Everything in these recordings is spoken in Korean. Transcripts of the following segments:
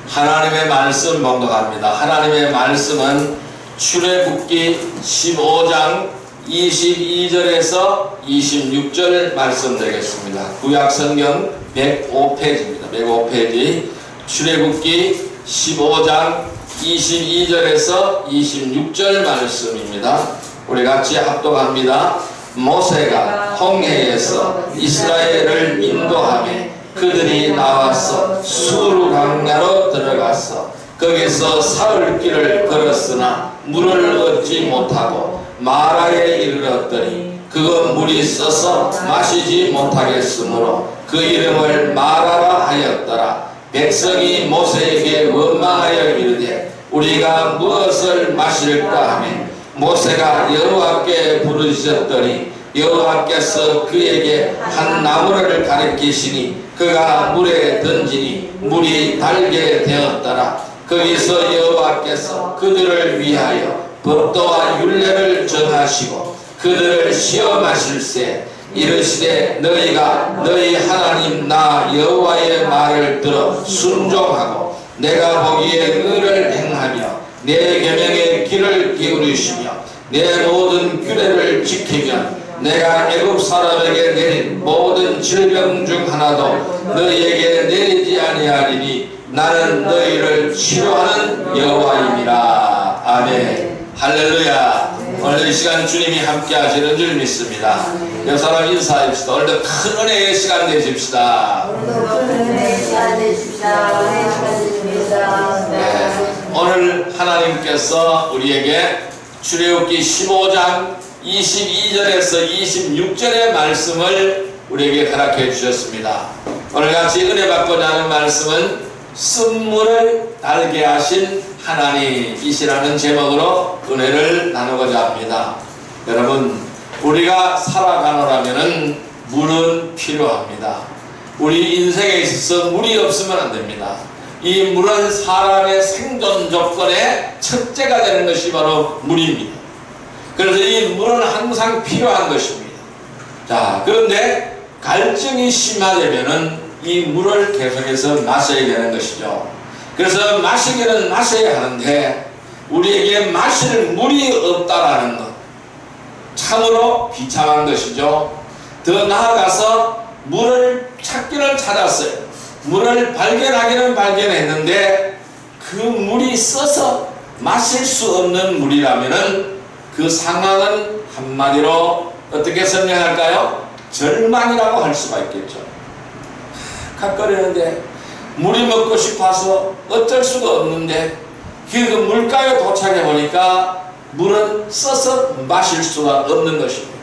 하나님의 말씀 봉독합니다. 하나님의 말씀은 출애굽기 15장 22절에서 26절 말씀 되겠습니다. 구약성경 105페이지입니다. 105페이지 출애굽기 15장 22절에서 26절 말씀입니다. 우리 같이 합독합니다. 모세가 홍해에서 이스라엘을 인도하며 그들이 나와서 수르 광야로 들어갔어. 거기서 사흘 길을 걸었으나 물을 얻지 못하고 마라에 이르렀더니 그건 물이 써서 마시지 못하겠으므로 그 이름을 마라라 하였더라. 백성이 모세에게 원망하여 이르되 우리가 무엇을 마실까 하며 모세가 여호와께 부르짖었더니 여호와께서 그에게 한 나무를 가리키시니 그가 물에 던지니 물이 달게 되었더라. 거기서 여호와께서 그들을 위하여 법도와 율례를 정하시고 그들을 시험하실세 이르시되 너희가 너희 하나님 나 여호와의 말을 들어 순종하고 내가 보기에 의를 행하며 내 계명의 귀를 기울이시며 내 모든 규례를 지키면 내가 애굽 사람에게 내린 모든 질병 중 하나도 너희에게 내리지 아니하리니 나는 너희를 치료하는 여호와임이라. 아멘. 할렐루야. 오늘 이 시간 주님이 함께 하시는 줄 믿습니다. 옆 사람 인사합시다. 오늘도 큰 은혜의 시간 되십시다. 네. 오늘 하나님께서 우리에게 출애굽기 15장 22절에서 26절의 말씀을 우리에게 허락해 주셨습니다. 오늘 같이 은혜 받고자 하는 말씀은 쓴물을 달게 하신 하나님이시라는 제목으로 은혜를 나누고자 합니다. 여러분, 우리가 살아가노라면 물은 필요합니다. 우리 인생에 있어서 물이 없으면 안 됩니다. 이 물은 사람의 생존 조건의 첫째가 되는 것이 바로 물입니다. 그래서 이 물은 항상 필요한 것입니다. 자, 그런데 갈증이 심하되면은 이 물을 계속해서 마셔야 되는 것이죠. 그래서 마시기는 마셔야 하는데 우리에게 마실 물이 없다라는 것, 참으로 비참한 것이죠. 더 나아가서 물을 찾기는 찾았어요. 물을 발견하기는 발견했는데 그 물이 써서 마실 수 없는 물이라면은 그 상황은 한마디로 어떻게 설명할까요? 절망이라고 할 수가 있겠죠. 칵거리는데 물이 먹고 싶어서 어쩔 수가 없는데 그 물가에 도착해 보니까 물은 써서 마실 수가 없는 것입니다.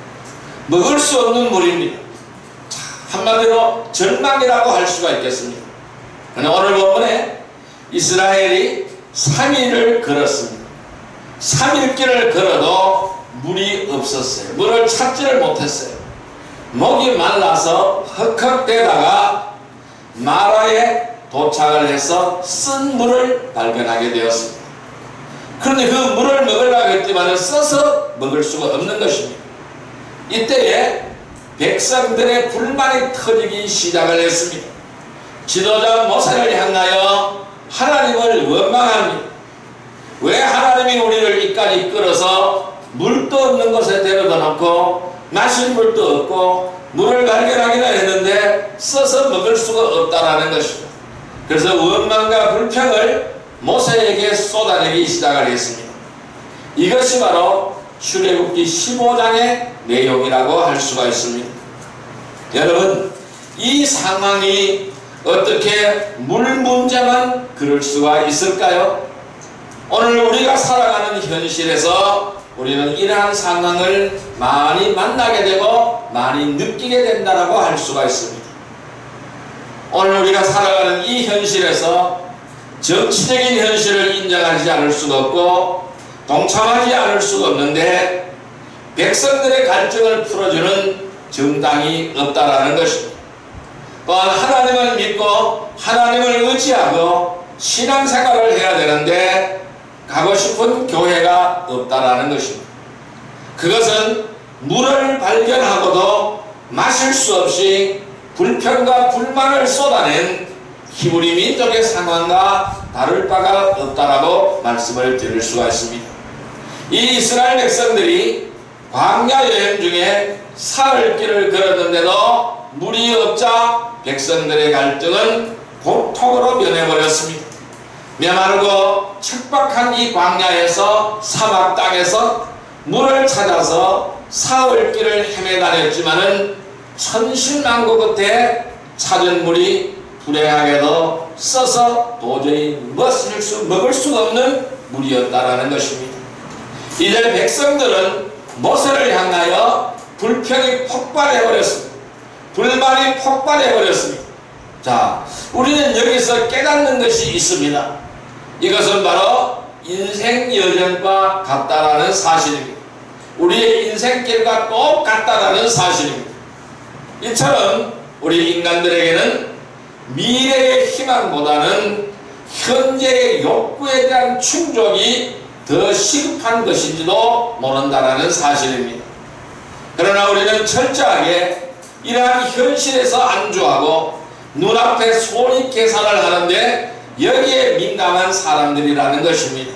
먹을 수 없는 물입니다. 한마디로 절망이라고 할 수가 있겠습니다. 오늘 본문에 이스라엘이 3일을 걸었습니다. 3일 길을 걸어도 물이 없었어요. 물을 찾지를 못했어요. 목이 말라서 헉헉대다가 마라에 도착을 해서 쓴 물을 발견하게 되었습니다. 그런데 그 물을 먹으려고 했지만 써서 먹을 수가 없는 것입니다. 이때에 백성들의 불만이 터지기 시작을 했습니다. 지도자 모세를 향하여 하나님을 원망합니다. 왜 하나님이 우리를 이까지 끌어서 물도 없는 곳에 데려다 놓고 마실 물도 없고 물을 발견하기는 했는데 써서 먹을 수가 없다라는 것입니다. 그래서 원망과 불평을 모세에게 쏟아내기 시작을 했습니다. 이것이 바로 출애굽기 15장의 내용이라고 할 수가 있습니다. 여러분, 이 상황이 어떻게 물 문제만 그럴 수가 있을까요? 오늘 우리가 살아가는 현실에서 우리는 이러한 상황을 많이 만나게 되고 많이 느끼게 된다고 할 수가 있습니다. 오늘 우리가 살아가는 이 현실에서 정치적인 현실을 인정하지 않을 수가 없고 동참하지 않을 수가 없는데 백성들의 갈증을 풀어주는 정당이 없다라는 것입니다. 또한 하나님을 믿고 하나님을 의지하고 신앙생활을 해야 되는데 가고 싶은 교회가 없다라는 것입니다. 그것은 물을 발견하고도 마실 수 없이 불평과 불만을 쏟아낸 히브리 민족의 상황과 다를 바가 없다라고 말씀을 드릴 수가 있습니다. 이 이스라엘 백성들이 광야 여행 중에 사흘길을 걸었는데도 물이 없자 백성들의 갈등은 고통으로 변해버렸습니다. 메마르고 척박한 이 광야에서, 사막 땅에서 물을 찾아서 사흘길을 헤매다녔지만은 천신만고 끝에 찾은 물이 불행하게도 써서 도저히 먹을 수 없는 물이었다라는 것입니다. 이제 백성들은 모세를 향하여 불평이 폭발해버렸습니다. 불만이 폭발해버렸습니다. 자, 우리는 여기서 깨닫는 것이 있습니다. 이것은 바로 인생 여정과 같다라는 사실입니다. 우리의 인생길과 똑같다라는 사실입니다. 이처럼 우리 인간들에게는 미래의 희망보다는 현재의 욕구에 대한 충족이 더 시급한 것인지도 모른다라는 사실입니다. 그러나 우리는 철저하게 이러한 현실에서 안주하고 눈앞에 손익 계산을 하는데 여기에 민감한 사람들이라는 것입니다.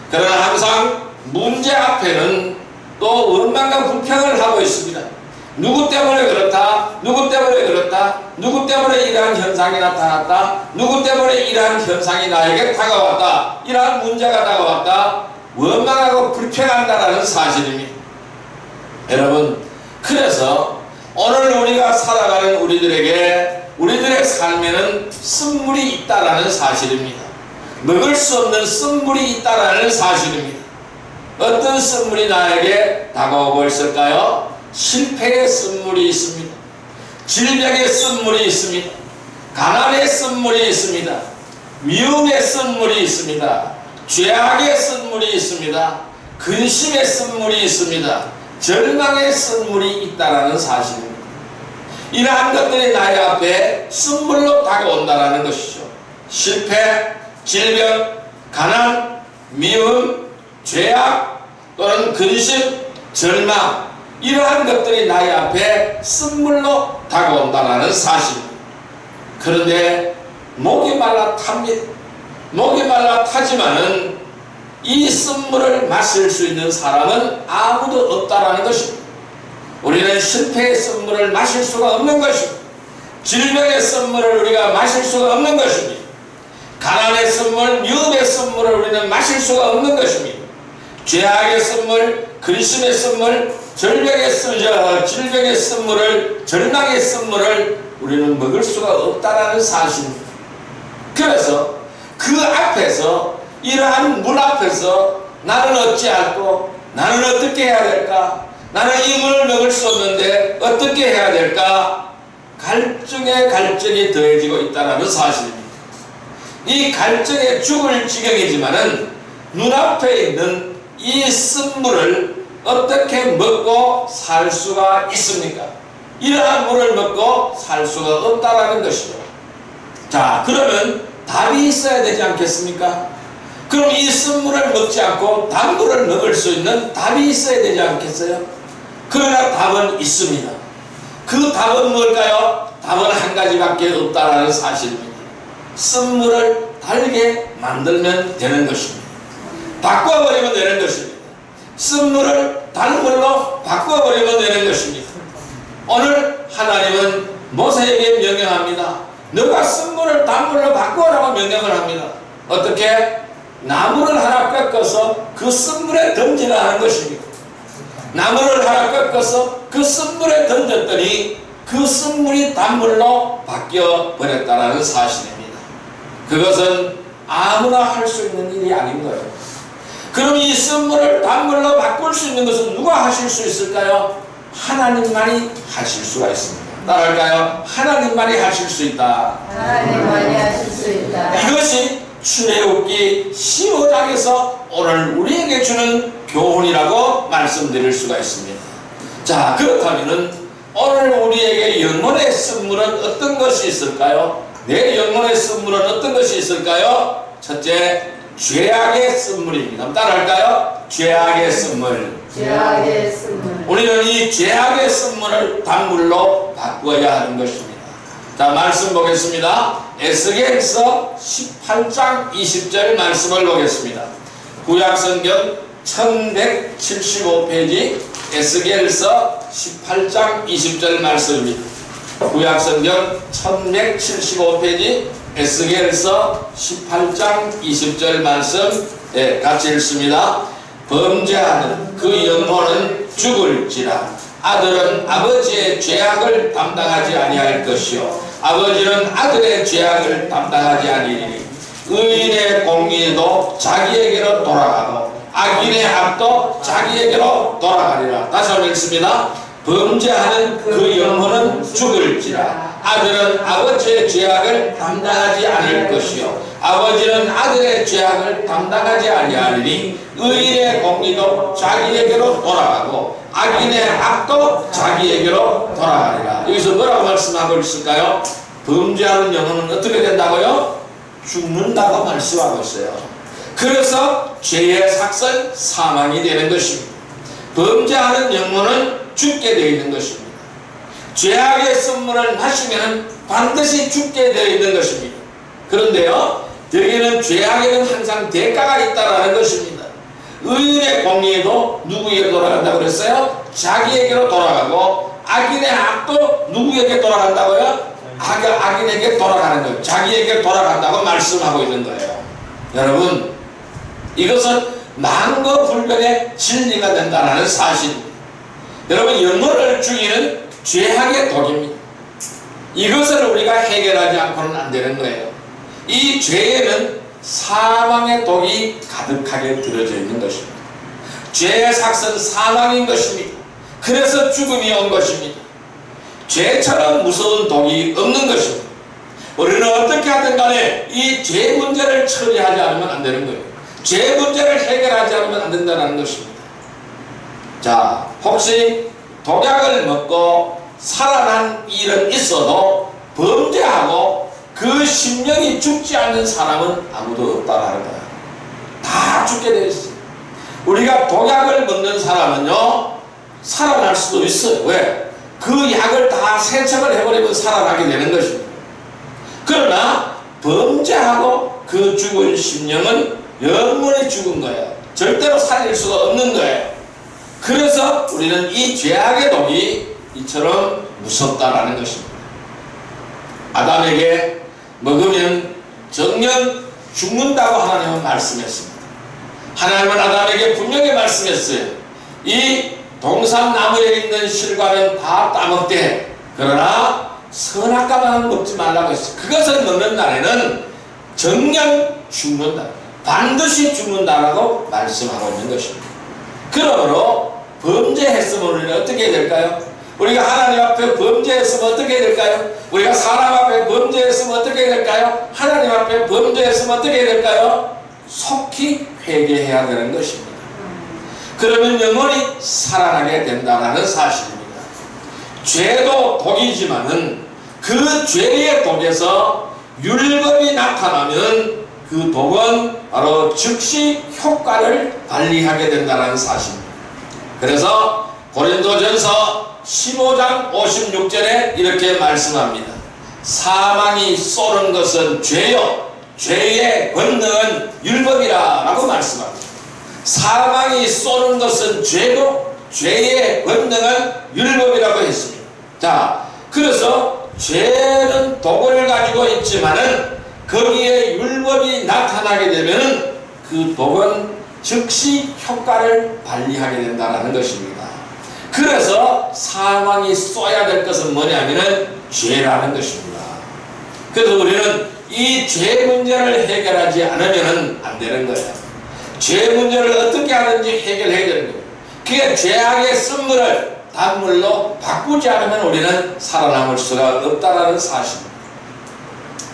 그러나 항상 문제 앞에는 또 원망과 불평을 하고 있습니다. 누구 때문에 그렇다, 누구 때문에 그렇다, 누구 때문에 이러한 현상이 나타났다, 누구 때문에 이러한 현상이 나에게 다가왔다, 이러한 문제가 다가왔다, 원망하고 불평한다라는 사실입니다. 여러분, 그래서 오늘 우리가 살아가는 우리들의 삶에는 쓴물이 있다라는 사실입니다. 먹을 수 없는 쓴물이 있다라는 사실입니다. 어떤 쓴물이 나에게 다가오고 있을까요? 실패의 쓴물이 있습니다. 질병의 쓴물이 있습니다. 가난의 쓴물이 있습니다. 미움의 쓴물이 있습니다. 죄악의 쓴물이 있습니다. 근심의 쓴물이 있습니다. 절망의 쓴물이 있다라는 사실입니다. 이러한 것들이 나의 앞에 쓴물로 다가온다라는 것이죠. 실패, 질병, 가난, 미움, 죄악 또는 근심, 절망, 이러한 것들이 나의 앞에 쓴물로 다가온다는 사실입니다. 그런데 목이 말라 탑니다. 목이 말라 타지만은 이 쓴물을 마실 수 있는 사람은 아무도 없다라는 것입니다. 우리는 실패의 쓴물을 마실 수가 없는 것입니다. 질병의 쓴물을 우리가 마실 수가 없는 것입니다. 가난의 쓴물, 미움의 쓴물을 우리는 마실 수가 없는 것입니다. 죄악의 쓴물, 근심의 쓴물, 질병의 쓴물을, 절망의 쓴물을 우리는 먹을 수가 없다라는 사실입니다. 그래서 그 앞에서, 이러한 물 앞에서 나는 어찌할꼬, 나는 어떻게 해야 될까, 나는 이 물을 먹을 수 없는데 어떻게 해야 될까, 갈증에 갈증이 더해지고 있다는 사실입니다. 이 갈증에 죽을 지경이지만은 눈앞에 있는 이 쓴물을 어떻게 먹고 살 수가 있습니까? 이러한 물을 먹고 살 수가 없다라는 것이죠. 자, 그러면 답이 있어야 되지 않겠습니까? 그럼 이 쓴물을 먹지 않고 단물을 먹을 수 있는 답이 있어야 되지 않겠어요? 그러나 답은 있습니다. 그 답은 뭘까요? 답은 한 가지밖에 없다라는 사실입니다. 쓴물을 달게 만들면 되는 것입니다. 바꿔버리면 되는 것입니다. 쓴물을 단물로 바꿔버리면 되는 것입니다. 오늘 하나님은 모세에게 명령합니다. 너가 쓴물을 단물로 바꾸라고 명령을 합니다. 어떻게? 나무를 하나 꺾어서 그 쓴물에 던지라는 것입니다. 나무를 하나 꺾어서 그 쓴물에 던졌더니 그 쓴물이 단물로 바뀌어 버렸다는 사실입니다. 그것은 아무나 할 수 있는 일이 아닌 거예요. 그럼 이 쓴물을 단물로 바꿀 수 있는 것은 누가 하실 수 있을까요? 하나님만이 하실 수가 있습니다. 따라할까요? 하나님만이 하실 수 있다. 하나님만이 하실 수 있다. 이것이 출애굽기 15장에서 오늘 우리에게 주는 교훈이라고 말씀드릴 수가 있습니다. 자, 그렇다면은 오늘 우리에게 영혼의 쓴물은 어떤 것이 있을까요? 내 영혼의 쓴물은 어떤 것이 있을까요? 첫째, 죄악의 쓴물입니다. 따라할까요? 죄악의 쓴물. 죄악의 쓴물. 우리는 이 죄악의 쓴물을 단물로 바꾸어야 하는 것입니다. 자, 말씀 보겠습니다. 에스겔서 18장 20절 말씀을 보겠습니다. 구약성경 1175페이지 에스겔서 18장 20절 말씀입니다. 구약성경 1175페이지 에스겔서 18장 20절 말씀 같이 읽습니다. 범죄하는 그 영혼은 죽을지라. 아들은 아버지의 죄악을 담당하지 아니할 것이요 아버지는 아들의 죄악을 담당하지 아니리니 의인의 공의도 자기에게로 돌아가고 악인의 악도 자기에게로 돌아가리라. 다시 한번 읽습니다. 범죄하는 그 영혼은 죽을지라. 아들은 아버지의 죄악을 담당하지 않을 것이요 아버지는 아들의 죄악을 담당하지 아니하리니 의인의 공의도 자기에게로 돌아가고 악인의 악도 자기에게로 돌아가리라. 여기서 뭐라고 말씀하고 있을까요? 범죄하는 영혼은 어떻게 된다고요? 죽는다고 말씀하고 있어요. 그래서 죄의 삭은 사망이 되는 것입니다. 범죄하는 영혼은 죽게 되어 있는 것입니다. 죄악의 선물을 마시면 반드시 죽게 되어 있는 것입니다. 그런데요, 여기는 죄악에는 항상 대가가 있다라는 것입니다. 의인의 공의도 누구에게 돌아간다고 그랬어요? 자기에게로 돌아가고 악인의 악도 누구에게 돌아간다고요? 악인에게 돌아가는 거예요. 자기에게 돌아간다고 말씀하고 있는 거예요. 여러분, 이것은 만거불변의 진리가 된다는 사실입니다. 여러분, 영혼을 죽이는 죄악의 독입니다. 이것을 우리가 해결하지 않고는 안 되는 거예요. 이 죄에는 사망의 독이 가득하게 들어져 있는 것입니다. 죄의 삭은 사망인 것입니다. 그래서 죽음이 온 것입니다. 죄처럼 무서운 독이 없는 것입니다. 우리는 어떻게 하든 간에 이 죄 문제를 처리하지 않으면 안 되는 거예요. 죄 문제를 해결하지 않으면 안 된다는 것입니다. 자, 혹시 독약을 먹고 살아난 일은 있어도 범죄하고 그 심령이 죽지 않는 사람은 아무도 없다는 거예요. 다 죽게 되어 있어요. 우리가 독약을 먹는 사람은요, 살아날 수도 있어요. 왜? 그 약을 다 세척을 해버리면 살아나게 되는 것입니다. 그러나 범죄하고 그 죽은 심령은 영원히 죽은 거예요. 절대로 살릴 수가 없는 거예요. 그래서 우리는 이 죄악의 독이 이처럼 무섭다라는 것입니다. 아담에게 먹으면 정녕 죽는다고 하나님은 말씀했습니다. 하나님은 아담에게 분명히 말씀했어요. 이 동산나무에 있는 실과는 다 따먹되 그러나 선악과만 먹지 말라고 했어요. 그것을 먹는 날에는 정녕 죽는다, 반드시 죽는다라고 말씀하고 있는 것입니다. 그러므로 범죄했으면 우리는 어떻게 해야 될까요? 우리가 하나님 앞에 범죄했으면 어떻게 해야 될까요? 우리가 사람 앞에 범죄했으면 어떻게 해야 될까요? 하나님 앞에 범죄했으면 어떻게 해야 될까요? 속히 회개해야 되는 것입니다. 그러면 영원히 살아나게 된다는 사실입니다. 죄도 독이지만은 그 죄의 독에서 율법이 나타나면 그 독은 바로 즉시 효과를 발휘하게 된다는 사실입니다. 그래서 고린도전서 15장 56절에 이렇게 말씀합니다. 사망이 쏘는 것은 죄요 죄의 권능은 율법이라 라고 말씀합니다. 사망이 쏘는 것은 죄고 죄의 권능은 율법이라고 했습니다. 자, 그래서 죄는 독을 가지고 있지만은 거기에 율법이 나타나게 되면 그 독은 즉시 효과를 발휘하게 된다는 것입니다. 그래서 사망이 쏘야 될 것은 뭐냐면은 죄라는 것입니다. 그래서 우리는 이 죄 문제를 해결하지 않으면 안 되는 거예요. 죄 문제를 어떻게 하든지 해결해야 되는 거예요. 그게 죄악의 쓴물을 단물로 바꾸지 않으면 우리는 살아남을 수가 없다는 사실입니다.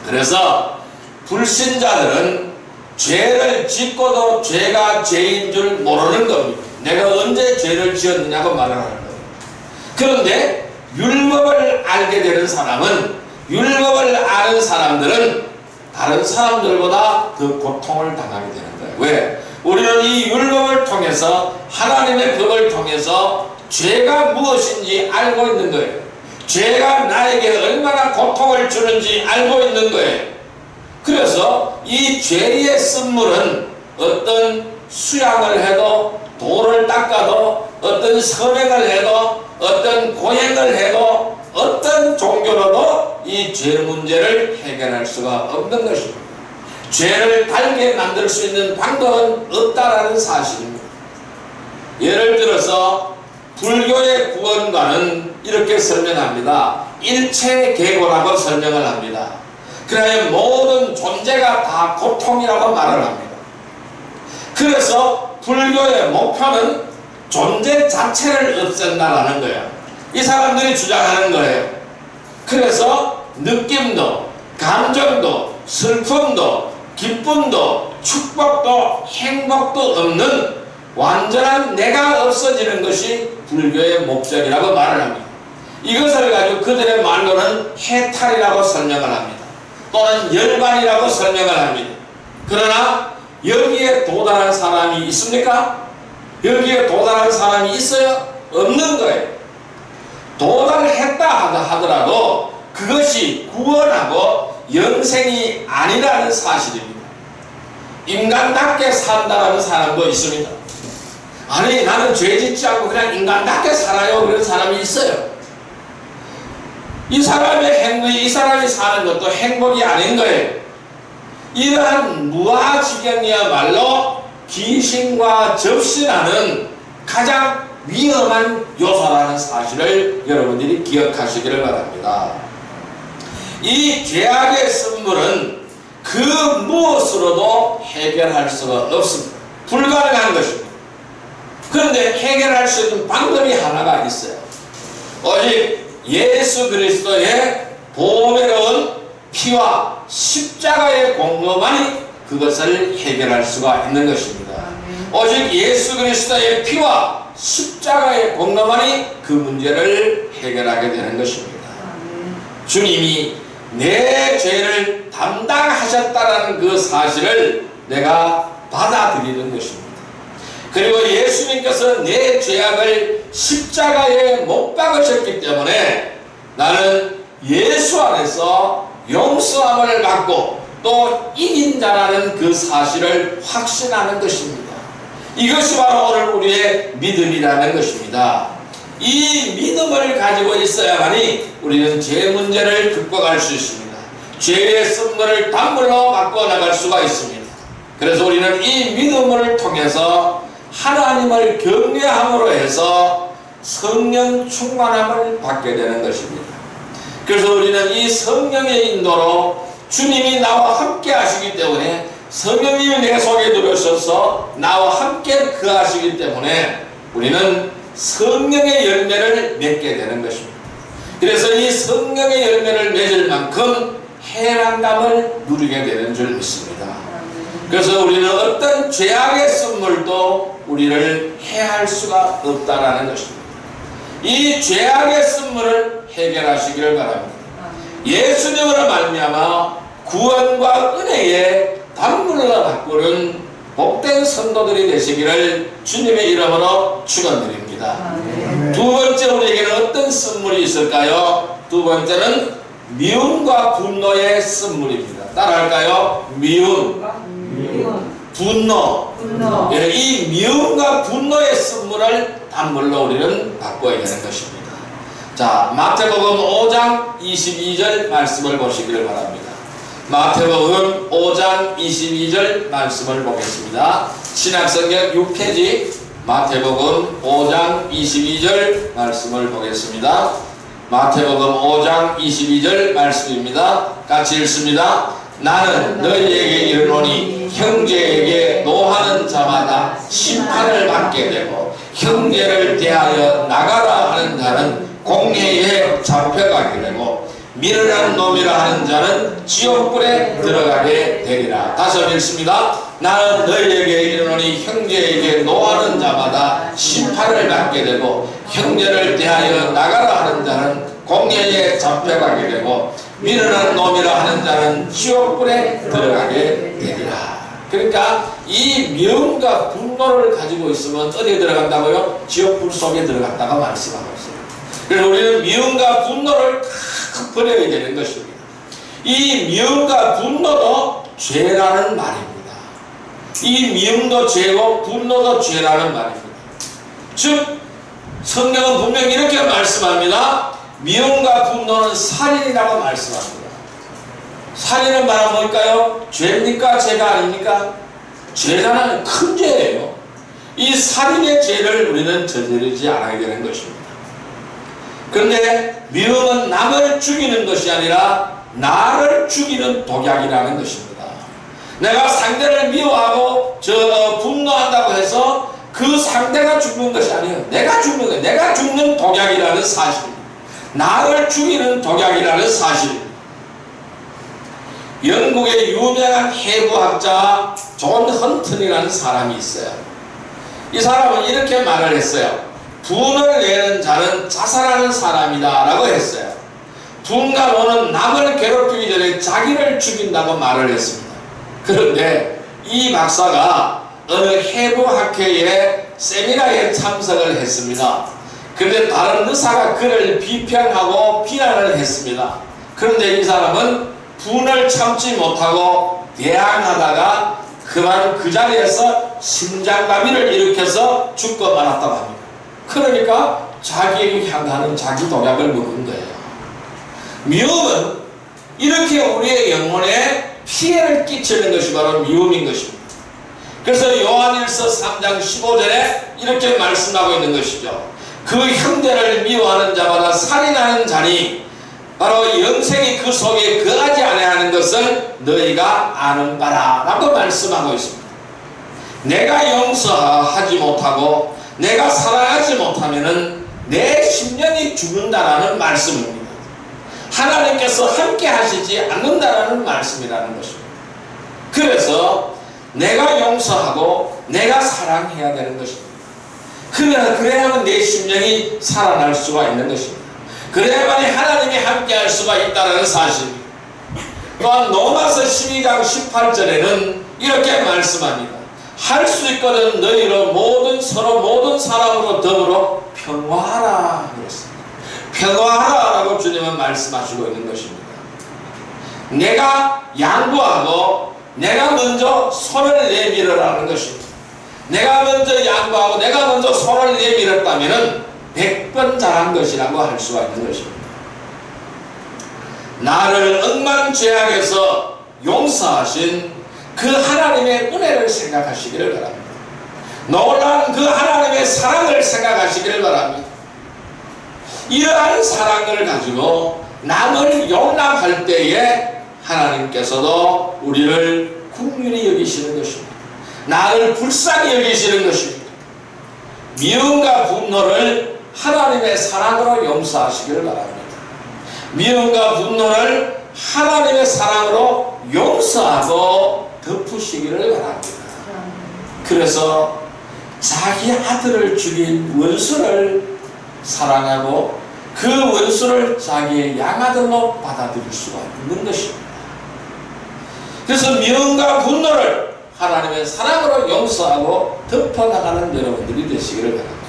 그래서 불신자들은 죄를 짓고도 죄가 죄인 줄 모르는 겁니다. 내가 언제 죄를 지었느냐고 말을 하는 거예요. 그런데 율법을 알게 되는 사람은, 율법을 아는 사람들은 다른 사람들보다 더 고통을 당하게 되는 거예요. 왜? 우리는 이 율법을 통해서, 하나님의 법을 통해서 죄가 무엇인지 알고 있는 거예요. 죄가 나에게 얼마나 고통을 주는지 알고 있는 거예요. 이 죄의 쓴물은 어떤 수양을 해도, 돌을 닦아도, 어떤 선행을 해도, 어떤 고행을 해도, 어떤 종교로도 이 죄 문제를 해결할 수가 없는 것입니다. 죄를 달게 만들 수 있는 방법은 없다라는 사실입니다. 예를 들어서 불교의 구원관은 이렇게 설명합니다. 일체계고라고 설명을 합니다. 그러나 모든 존재가 다 고통이라고 말을 합니다. 그래서 불교의 목표는 존재 자체를 없앤다라는 거예요. 이 사람들이 주장하는 거예요. 그래서 느낌도, 감정도, 슬픔도, 기쁨도, 축복도, 행복도 없는 완전한 내가 없어지는 것이 불교의 목적이라고 말을 합니다. 이것을 가지고 그들의 말로는 해탈이라고 설명을 합니다. 또는 열반이라고 설명을 합니다. 그러나 여기에 도달한 사람이 있습니까? 여기에 도달한 사람이 있어요? 없는 거예요. 도달했다 하더라도 그것이 구원하고 영생이 아니라는 사실입니다. 인간답게 산다는 사람도 있습니다. 아니, 나는 죄 짓지 않고 그냥 인간답게 살아요, 그런 사람이 있어요. 이 사람의 행동이, 이 사람이 사는 것도 행복이 아닌 거예요. 이러한 무아지경이야말로 귀신과 접신하는 가장 위험한 요소라는 사실을 여러분들이 기억하시기를 바랍니다. 이 죄악의 쓴물은 그 무엇으로도 해결할 수가 없습니다. 불가능한 것입니다. 그런데 해결할 수 있는 방법이 하나가 있어요. 오직 예수 그리스도의 보배로운 피와 십자가의 공로만이 그것을 해결할 수가 있는 것입니다. 오직 예수 그리스도의 피와 십자가의 공로만이 그 문제를 해결하게 되는 것입니다. 주님이 내 죄를 담당하셨다는 그 사실을 내가 받아들이는 것입니다. 그리고 예수님께서 내 죄악을 십자가에 못 박으셨기 때문에 나는 예수 안에서 용서함을 받고 또 이긴 자라는 그 사실을 확신하는 것입니다. 이것이 바로 오늘 우리의 믿음이라는 것입니다. 이 믿음을 가지고 있어야만이 우리는 죄 문제를 극복할 수 있습니다. 죄의 쓴물을 단물로 바꿔나갈 수가 있습니다. 그래서 우리는 이 믿음을 통해서 하나님을 경외함으로 해서 성령 충만함을 받게 되는 것입니다. 그래서 우리는 이 성령의 인도로 주님이 나와 함께 하시기 때문에, 성령님이 내 속에 들어오셔서 나와 함께 거하시기 때문에 우리는 성령의 열매를 맺게 되는 것입니다. 그래서 이 성령의 열매를 맺을 만큼 해방감을 누리게 되는 줄 믿습니다. 그래서 우리는 어떤 죄악의 쓴물도 우리를 해할 수가 없다라는 것입니다. 이 죄악의 쓴물을 해결하시기를 바랍니다. 예수님으로 말미암아 구원과 은혜의 단물로 바꾸는 복된 성도들이 되시기를 주님의 이름으로 축원드립니다. 두 번째, 우리에게는 어떤 쓴물이 있을까요? 두 번째는 미움과 분노의 쓴물입니다. 따라할까요? 미움, 분노. 예, 이 미움과 분노의 쓴물을 단물로 우리는 바꿔야 되는 것입니다. 자, 마태복음 5장 22절 말씀을 보시기를 바랍니다. 마태복음 5장 22절 말씀을 보겠습니다. 신약성경 6페이지 마태복음 5장 22절 말씀을 보겠습니다. 마태복음 5장 22절 말씀입니다. 같이 읽습니다. 나는 너희에게 이르노니 형제에게 노하는 자마다 심판을 받게 되고 형제를 대하여 나가라 하는 자는 공회에 잡혀가게 되고 미련한 놈이라 하는 자는 지옥불에 들어가게 되리라. 다시 한번 읽습니다. 나는 너희에게 이르노니 형제에게 노하는 자마다 심판을 받게 되고 형제를 대하여 나가라 하는 자는 공회에 잡혀가게 되고 미련한 놈이라 하는 자는 지옥불에 들어가게 되리라. 그러니까 이 미움과 분노를 가지고 있으면 어디에 들어간다고요? 지옥불 속에 들어갔다가 말씀하고 있어요. 그래서 우리는 미움과 분노를 다 버려야 되는 것입니다. 이 미움과 분노도 죄라는 말입니다. 이 미움도 죄고 분노도 죄라는 말입니다. 즉 성경은 분명히 이렇게 말씀합니다. 미움과 분노는 살인이라고 말씀합니다. 살인은 말은 뭘까요? 죄입니까? 죄가 아닙니까? 죄라는 큰 죄예요. 이 살인의 죄를 우리는 저지르지 않아야 되는 것입니다. 그런데 미움은 남을 죽이는 것이 아니라 나를 죽이는 독약이라는 것입니다. 내가 상대를 미워하고 분노한다고 해서 그 상대가 죽는 것이 아니에요. 내가 죽는 거예요. 내가 죽는 독약이라는 사실, 나를 죽이는 독약이라는 사실. 영국의 유명한 해부학자 존 헌튼이라는 사람이 있어요. 이 사람은 이렇게 말을 했어요. 분을 내는 자는 자살하는 사람이다 라고 했어요. 분과 노는 남을 괴롭히기 전에 자기를 죽인다고 말을 했습니다. 그런데 이 박사가 어느 해부학회의 세미나에 참석을 했습니다. 그런데 다른 의사가 그를 비평하고 비난을 했습니다. 그런데 이 사람은 분을 참지 못하고 대항하다가 그만 그 자리에서 심장마비를 일으켜서 죽고 말았다고 합니다. 그러니까 자기에게 향하는 자기 독약을 먹은 거예요. 미움은 이렇게 우리의 영혼에 피해를 끼치는 것이 바로 미움인 것입니다. 그래서 요한일서 3장 15절에 이렇게 말씀하고 있는 것이죠. 그 형제를 미워하는 자마다 살인하는 자니 바로 영생이 그 속에 거하지 아니하는 것을 너희가 아는 바라 라고 말씀하고 있습니다. 내가 용서하지 못하고 내가 사랑하지 못하면은 내 심령이 죽는다라는 말씀입니다. 하나님께서 함께 하시지 않는다라는 말씀이라는 것입니다. 그래서 내가 용서하고 내가 사랑해야 되는 것입니다. 그래야만 내 심령이 살아날 수가 있는 것입니다. 그래야만이 하나님이 함께 할 수가 있다는 사실입니다. 또한 로마서 12장 18절에는 이렇게 말씀합니다. 할 수 있거든 너희로 서로 모든 사람으로 더불어 평화하라 그랬습니다. 평화하라 라고 주님은 말씀하시고 있는 것입니다. 내가 양보하고 내가 먼저 손을 내밀으라는 것입니다. 내가 먼저 양보하고 내가 먼저 손을 내밀었다면 100번 잘한 것이라고 할 수가 있는 것입니다. 나를 억만죄악에서 용서하신 그 하나님의 은혜를 생각하시기를 바랍니다. 놀라운 그 하나님의 사랑을 생각하시기를 바랍니다. 이러한 사랑을 가지고 남을 용납할 때에 하나님께서도 우리를 긍휼히 여기시는 것입니다. 나를 불쌍히 여기시는 것입니다. 미움과 분노를 하나님의 사랑으로 용서하시기를 바랍니다. 미움과 분노를 하나님의 사랑으로 용서하고 덮으시기를 바랍니다. 그래서 자기 아들을 죽인 원수를 사랑하고 그 원수를 자기의 양아들로 받아들일 수가 있는 것입니다. 그래서 미움과 분노를 하나님의 사랑으로 용서하고 덮어나가는 여러분들이 되시기를 바랍니다.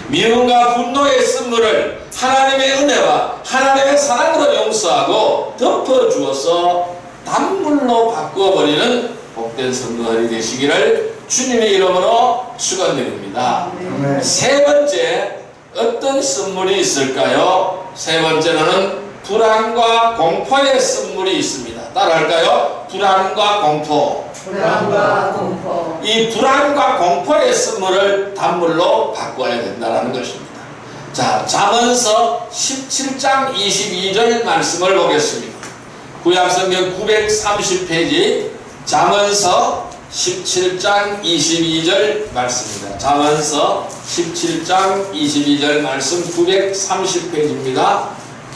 미움과 분노의 쓴물을 하나님의 은혜와 하나님의 사랑으로 용서하고 덮어주어서 단물로 바꾸어버리는 복된 성도들이 되시기를 주님의 이름으로 축원드립니다. 세 번째 어떤 선물이 있을까요? 세 번째로는 불안과 공포의 선물이 있습니다. 따라할까요? 불안과 공포. 불안과 공포. 이 불안과 공포의 선물을 단물로 바꿔야 된다는 것입니다. 자, 잠언서 17장 22절 말씀을 보겠습니다. 구약성경 930페이지 잠언서 17장 22절 말씀입니다. 잠언서 17장 22절 말씀 930페이지입니다.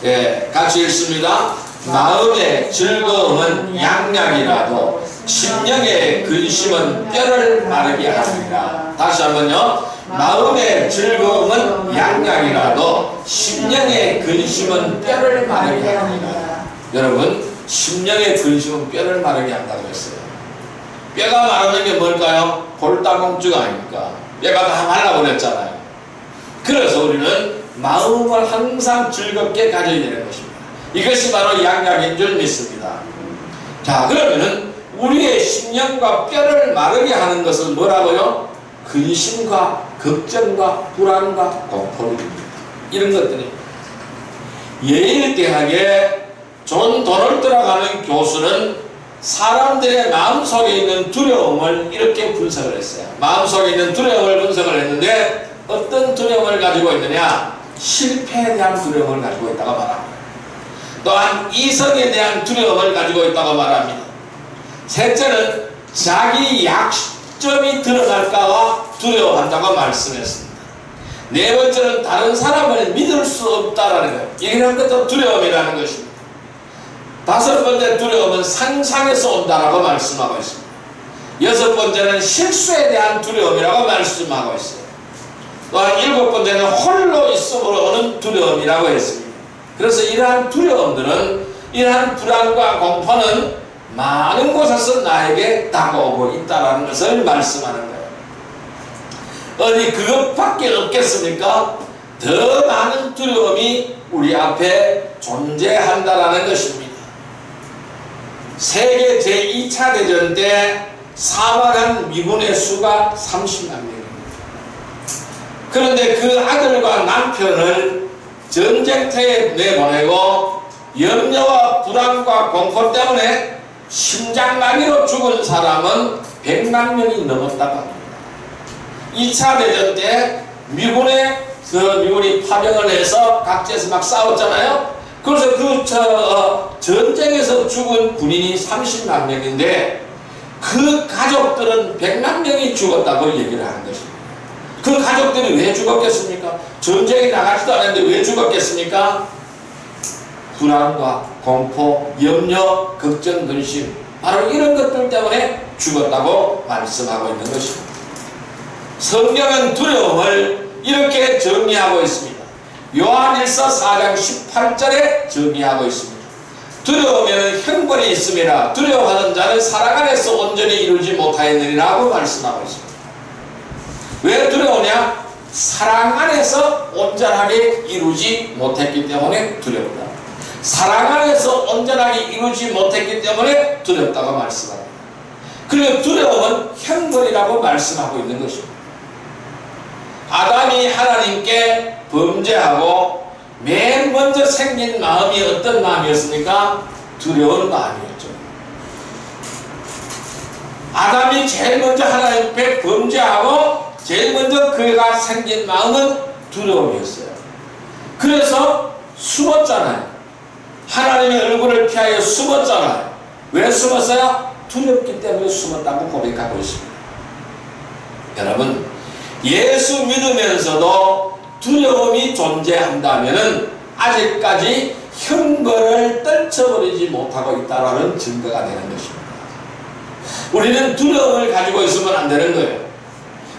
예, 같이 읽습니다. 마음의 즐거움은 양약이라도 심령의 근심은 뼈를 마르게 하느니라. 다시 한번요. 마음의 즐거움은 양약이라도 심령의 근심은 뼈를 마르게 하느니라. 여러분, 심령의 근심은 뼈를 마르게 한다고 했어요. 뼈가 마르는 게 뭘까요? 골다공증 아닙니까? 뼈가 다 말라버렸잖아요. 그래서 우리는 마음을 항상 즐겁게 가져야 되는 것입니다. 이것이 바로 양약인 줄 믿습니다. 자, 그러면은 우리의 심령과 뼈를 마르게 하는 것은 뭐라고요? 근심과 걱정과 불안과 공포입니다. 이런 것들입니다. 예일대학의 존 도널드라고 교수는 사람들의 마음속에 있는 두려움을 이렇게 분석을 했어요. 마음속에 있는 두려움을 분석을 했는데 어떤 두려움을 가지고 있느냐? 실패에 대한 두려움을 가지고 있다고 말합니다. 또한 이성에 대한 두려움을 가지고 있다고 말합니다. 셋째는 자기 약점이 드러날까봐 두려워한다고 말씀했습니다. 네 번째는 다른 사람을 믿을 수 없다라는 거예요. 이런 것도 두려움이라는 것입니다. 다섯 번째 두려움은 상상에서 온다라고 말씀하고 있습니다. 여섯 번째는 실수에 대한 두려움이라고 말씀하고 있어요. 또한 일곱 번째는 홀로 있음으로 오는 두려움이라고 했습니다. 그래서 이러한 두려움들은, 이러한 불안과 공포는 많은 곳에서 나에게 다가오고 있다는 것을 말씀하는 거예요. 어디 그것밖에 없겠습니까? 더 많은 두려움이 우리 앞에 존재한다는 것입니다. 세계 제2차 대전 때 사망한 미군의 수가 30만 명입니다. 그런데 그 아들과 남편을 전쟁터에 내보내고 염려와 불안과 공포 때문에 심장마비로 죽은 사람은 100만 명이 넘었다고 합니다. 2차 대전 때 미군이 파병을 해서 각지에서 막 싸웠잖아요. 그래서 그 전쟁에서 죽은 군인이 30만 명인데 그 가족들은 100만 명이 죽었다고 얘기를 하는 것입니다. 그 가족들이 왜 죽었겠습니까? 전쟁에 나가지도 않았는데 왜 죽었겠습니까? 불안과 공포, 염려, 걱정, 근심, 바로 이런 것들 때문에 죽었다고 말씀하고 있는 것입니다. 성경은 두려움을 이렇게 정의하고 있습니다. 요한일서 4장 18절에 정의하고 있습니다. 두려우면 형벌이 있음이라 두려워하는 자는 사랑 안에서 온전히 이루지 못하였느니라고 말씀하고 있습니다. 왜 두려우냐? 사랑 안에서 온전하게 이루지 못했기 때문에 두렵다. 사랑 안에서 온전하게 이루지 못했기 때문에 두렵다고 말씀합니다. 그리고 두려움은 형벌이라고 말씀하고 있는 것입니다. 아담이 하나님께 범죄하고 맨 먼저 생긴 마음이 어떤 마음이었습니까? 두려운 마음이었죠. 아담이 제일 먼저 하나님께 범죄하고 제일 먼저 그가 생긴 마음은 두려움이었어요. 그래서 숨었잖아요. 하나님의 얼굴을 피하여 숨었잖아요. 왜 숨었어요? 두렵기 때문에 숨었다고 고백하고 있습니다. 여러분, 예수 믿으면서도 두려움이 존재한다면 아직까지 형벌을 떨쳐버리지 못하고 있다는 증거가 되는 것입니다. 우리는 두려움을 가지고 있으면 안 되는 거예요.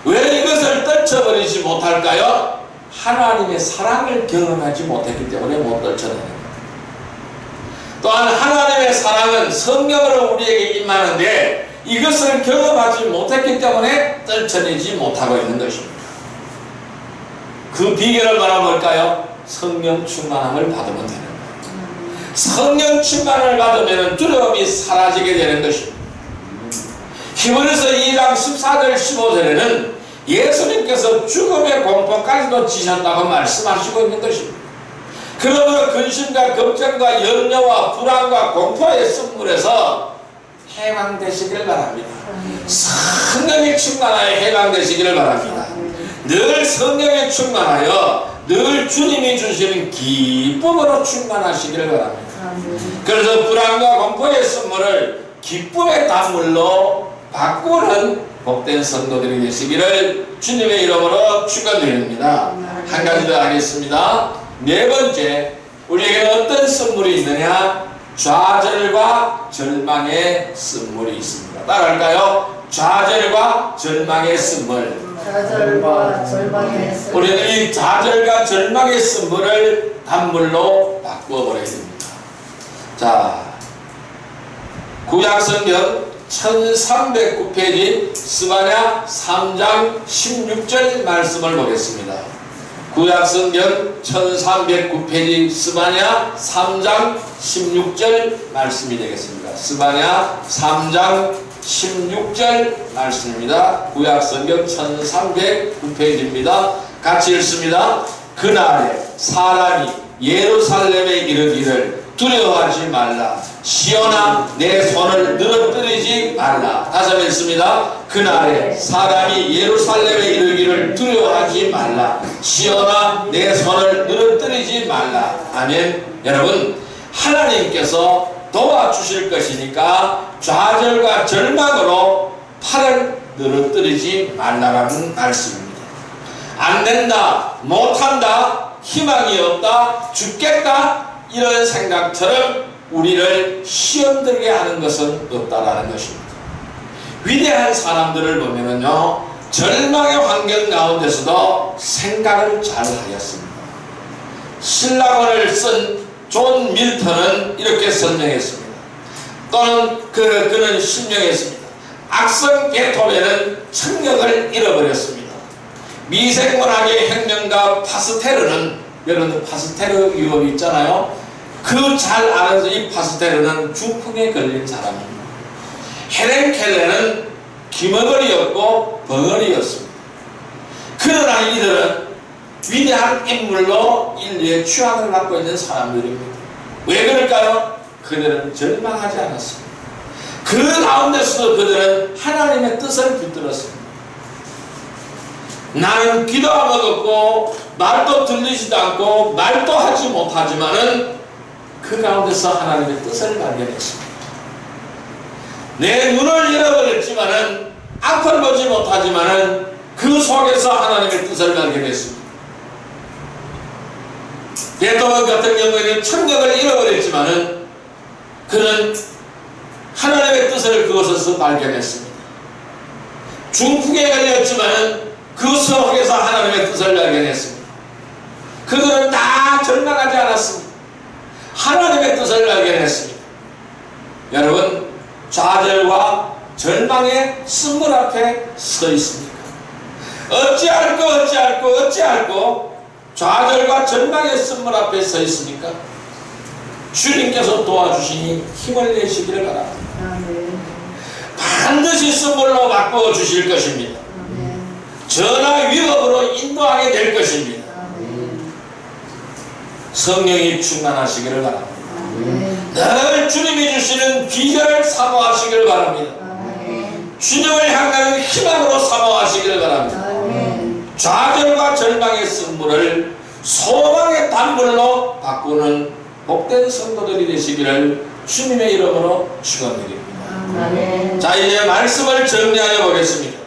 왜 이것을 떨쳐버리지 못할까요? 하나님의 사랑을 경험하지 못했기 때문에 못 떨쳐내는 거예요. 또한 하나님의 사랑은 성령으로 우리에게 임하는데 이것을 경험하지 못했기 때문에 떨쳐내지 못하고 있는 것입니다. 그 비결을 말해볼까요? 성령 충만함을 받으면 되는 거예요. 성령 충만을 받으면 두려움이 사라지게 되는 것입니다. 히브리서 2장 14절 15절에는 예수님께서 죽음의 공포까지도 지셨다고 말씀하시고 있는 것입니다. 그러므로 근심과 걱정과 염려와 불안과 공포의 습물에서 해방되시기를 바랍니다. 성령이 충만하여 해방되시기를 바랍니다. 늘 성령에 충만하여 늘 주님이 주시는 기쁨으로 충만하시기를 바랍니다. 그래서 불안과 공포의 습물을 기쁨의 단물로 바꾸는 복된 성도들이 되시기를 주님의 이름으로 축원드립니다. 한 가지 더 하겠습니다. 네 번째, 우리에게 어떤 선물이 있느냐? 좌절과 절망의 선물이 있습니다. 따라할까요? 좌절과 절망의 선물. 좌절과 절망의 선물. 우리는 이 좌절과 절망의 선물을 단물로 바꾸어 버려야 됩니다. 자, 구약성경 1309페이지 스바냐 3장 16절 말씀을 보겠습니다. 구약성경 1309페이지 스바냐 3장 16절 말씀이 되겠습니다. 스바냐 3장 16절 말씀입니다. 구약성경 1309페이지입니다. 같이 읽습니다. 그날에 사람이 예루살렘에 이르기를 두려워하지 말라. 시온아 내 손을 늘어뜨리지 말라. 다시 한번 읽습니다. 그날에 사람이 예루살렘에 이르기를 두려워하지 말라. 시온아 내 손을 늘어뜨리지 말라. 아멘. 여러분, 하나님께서 도와주실 것이니까 좌절과 절망으로 팔을 늘어뜨리지 말라라는 말씀입니다. 안 된다, 못한다, 희망이 없다, 죽겠다, 이런 생각처럼 우리를 시험들게 하는 것은 없다라는 것입니다. 위대한 사람들을 보면은요, 절망의 환경 가운데서도 생각을 잘 하였습니다. 신라권을 쓴 존 밀턴은 이렇게 설명했습니다. 또는 그는 실명했습니다. 악성 베토벤은 청력을 잃어버렸습니다. 미생물학의 혁명가 파스테르는, 여러분 파스테르 유럽 있잖아요. 그 잘 아는 이 파스테르는 중풍에 걸린 사람입니다. 헬렌 켈레는 기머거리였고 벙어리였습니다. 그러나 이들은 위대한 인물로 인류의 취향을 갖고 있는 사람들입니다. 왜 그럴까요? 그들은 절망하지 않았습니다. 그 가운데서도 그들은 하나님의 뜻을 붙들었습니다. 나는 기도하고 걷고 말도 들리지도 않고 말도 하지 못하지만은 그 가운데서 하나님의 뜻을 발견했습니다. 내 눈을 잃어버렸지만은 앞을 보지 못하지만은 그 속에서 하나님의 뜻을 발견했습니다. 베토벤 같은 경우에는 청력을 잃어버렸지만은 그는 하나님의 뜻을 그곳에서 발견했습니다. 중풍에 걸렸지만은 그 속에서 하나님의 뜻을 발견했습니다. 그들은 다 절망하지 않았습니다. 하나님의 뜻을 발견했습니다. 여러분, 좌절과 절망의 쓴물 앞에 서 있습니까? 어찌할꼬 좌절과 절망의 쓴물 앞에 서 있습니까? 주님께서 도와주시니 힘을 내시기를 바랍니다. 반드시 쓴물로 바꿔 주실 것입니다. 전화 위협으로 인도하게 될 것입니다. 성령이 충만하시기를 바랍니다. 늘 주님이 주시는 비결을 사모하시기를 바랍니다. 주님을 향하는 희망으로 사모하시기를 바랍니다. 좌절과 절망의 쓴물을 소망의 단물로 바꾸는 복된 성도들이 되시기를 주님의 이름으로 축원드립니다. 자, 이제 말씀을 정리하여 보겠습니다.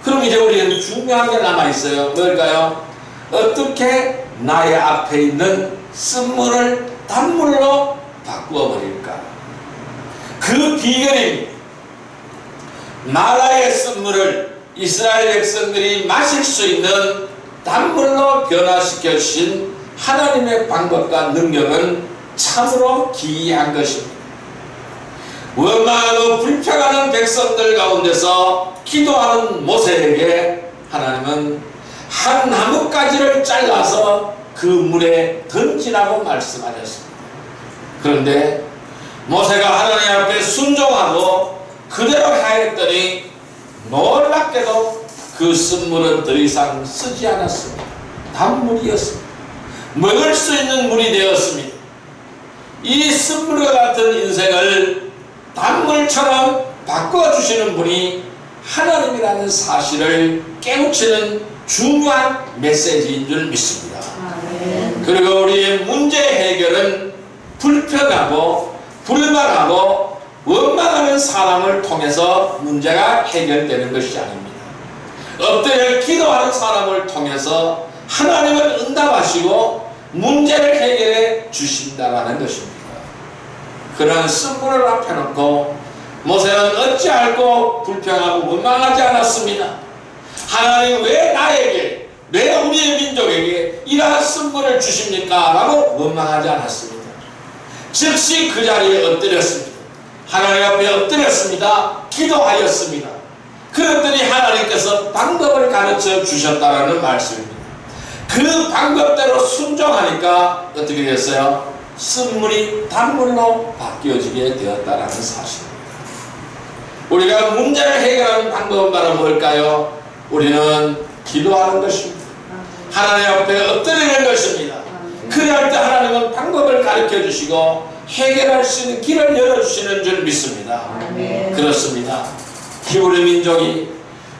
그럼 이제 우리는 중요한 게 남아있어요. 뭘까요? 어떻게 나의 앞에 있는 쓴물을 단물로 바꾸어 버릴까? 그 비결입니다. 마라의 쓴물을 이스라엘 백성들이 마실 수 있는 단물로 변화시켜 주신 하나님의 방법과 능력은 참으로 기이한 것입니다. 원망하고 불평하는 백성들 가운데서 기도하는 모세에게 하나님은 한 나뭇가지를 잘라서 그 물에 던지라고 말씀하셨습니다. 그런데 모세가 하나님 앞에 순종하고 그대로 하였더니 놀랍게도 그 쓴물은 더 이상 쓰지 않았습니다. 단물이었습니다. 먹을 수 있는 물이 되었습니다. 이 쓴물과 같은 인생을 단물처럼 바꿔주시는 분이 하나님이라는 사실을 깨우치는 중요한 메시지인 줄 믿습니다. 그리고 우리의 문제 해결은 불평하고 불만하고 원망하는 사람을 통해서 문제가 해결되는 것이 아닙니다. 엎드려 기도하는 사람을 통해서 하나님은 응답하시고 문제를 해결해 주신다는 것입니다. 그런 쓴물을 앞에 놓고 모세는 어찌할꼬 불평하고 원망하지 않았습니다. 하나님 왜 나에게, 왜 우리의 민족에게 이러한 쓴물을 주십니까? 라고 원망하지 않았습니다. 즉시 그 자리에 엎드렸습니다. 하나님 앞에 엎드렸습니다. 기도하였습니다. 그랬더니 하나님께서 방법을 가르쳐 주셨다라는 말씀입니다. 그 그 방법대로 순종하니까 어떻게 됐어요? 쓴물이 단물로 바뀌어지게 되었다라는 사실입니다. 우리가 문제를 해결하는 방법은 바로 뭘까요? 우리는 기도하는 것입니다. 하나님 앞에 엎드리는 것입니다. 그럴 때 하나님은 방법을 가르쳐 주시고 해결할 수 있는 길을 열어주시는 줄 믿습니다. 그렇습니다. 히브리 민족이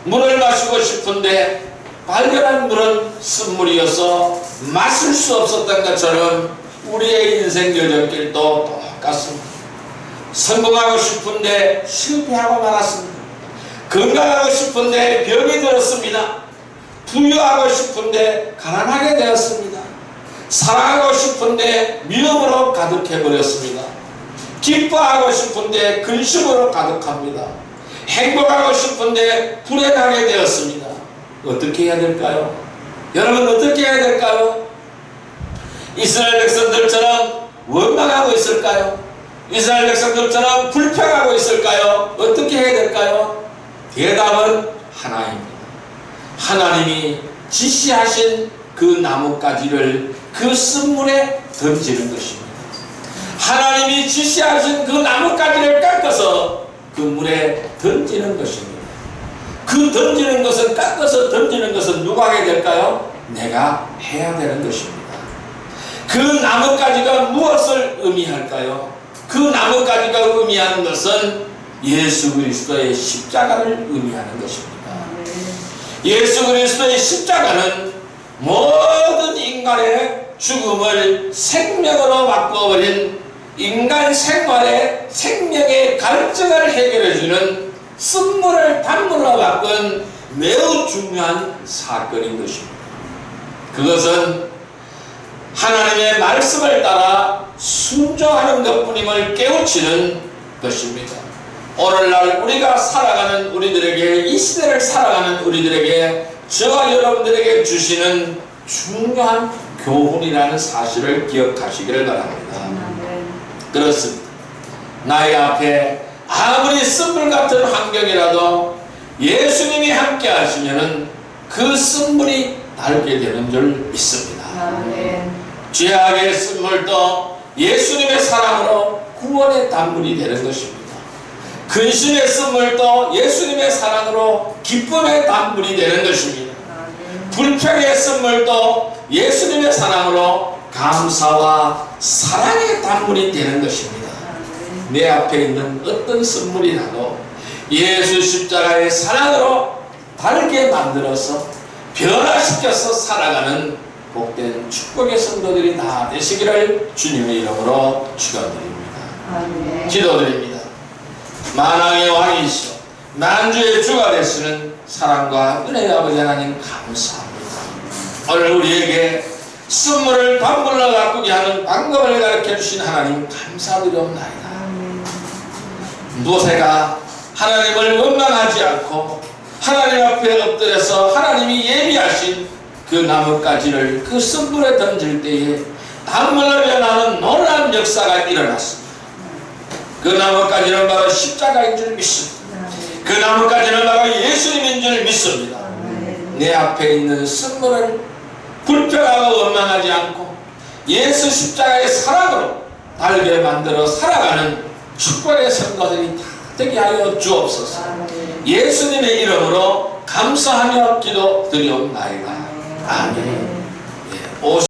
물을 마시고 싶은데 발견한 물은 쓴물이어서 마실 수 없었던 것처럼 우리의 인생 여정길도 똑같습니다. 성공하고 싶은데 실패하고 말았습니다. 건강하고 싶은데 병이 들었습니다. 부유하고 싶은데 가난하게 되었습니다. 사랑하고 싶은데 미움으로 가득해버렸습니다. 기뻐하고 싶은데 근심으로 가득합니다. 행복하고 싶은데 불행하게 되었습니다. 어떻게 해야 될까요? 여러분 어떻게 해야 될까요? 이스라엘 백성들처럼 원망하고 있을까요? 이스라엘 백성들처럼 불평하고 있을까요? 어떻게 해야 될까요? 대답은 하나입니다. 하나님이 지시하신 그 나뭇가지를 그 쓴물에 던지는 것입니다. 하나님이 지시하신 그 나뭇가지를 깎아서 그 물에 던지는 것입니다. 그 던지는 것은 깎아서 던지는 것은 누가 하게 될까요? 내가 해야 되는 것입니다. 그 나뭇가지가 무엇을 의미할까요? 그 나뭇가지가 의미하는 것은 예수 그리스도의 십자가를 의미하는 것입니다. 예수 그리스도의 십자가는 모든 인간의 죽음을 생명으로 바꿔버린 인간 생활의 생명의 갈증을 해결해주는 쓴물을 단물로 바꾼 매우 중요한 사건인 것입니다. 그것은 하나님의 말씀을 따라 순종하는 것뿐임을 깨우치는 것입니다. 오늘날 우리가 살아가는 우리들에게, 이 시대를 살아가는 우리들에게, 저와 여러분들에게 주시는 중요한 교훈이라는 사실을 기억하시기를 바랍니다. 그렇습니다. 나의 앞에 아무리 쓴물 같은 환경이라도 예수님이 함께 하시면은 그 쓴물이 날게 되는 줄 믿습니다. 죄악의 쓴물도 예수님의 사랑으로 구원의 단물이 되는 것입니다. 근심의 쓴물도 예수님의 사랑으로 기쁨의 단물이 되는 것입니다. 불평의 쓴물도 예수님의 사랑으로 감사와 사랑의 단물이 되는 것입니다. 내 앞에 있는 어떤 쓴물이라도 예수 십자가의 사랑으로 달게 만들어서 변화시켜서 살아가는 복된 축복의 성도들이 다 되시기를 주님의 이름으로 축원드립니다. 기도드립니다. 만왕의 왕이시오 만주의 주가 되시는 사랑과 은혜의 아버지 하나님 감사합니다. 오늘 우리에게 쓴물을 단물로 바꾸게 하는 방법을 가르쳐 주신 하나님 감사드리옵나이다. 모세가 하나님을 원망하지 않고 하나님 앞에 엎드려서 하나님이 예비하신 그 나뭇가지를 그 쓴물에 던질 때에 단물로 변하는 놀라운 역사가 일어났습니다. 그 나뭇가지는 바로 십자가인 줄 믿습니다. 그 나뭇가지는 바로 예수님인 줄 믿습니다. 내 앞에 있는 쓴물을 불평하고 원망하지 않고 예수 십자가의 사랑으로 달게 만들어 살아가는 축복의 성도들이 다 되게 하여 주옵소서. 예수님의 이름으로 감사하며 기도드리옵나이다. 아멘.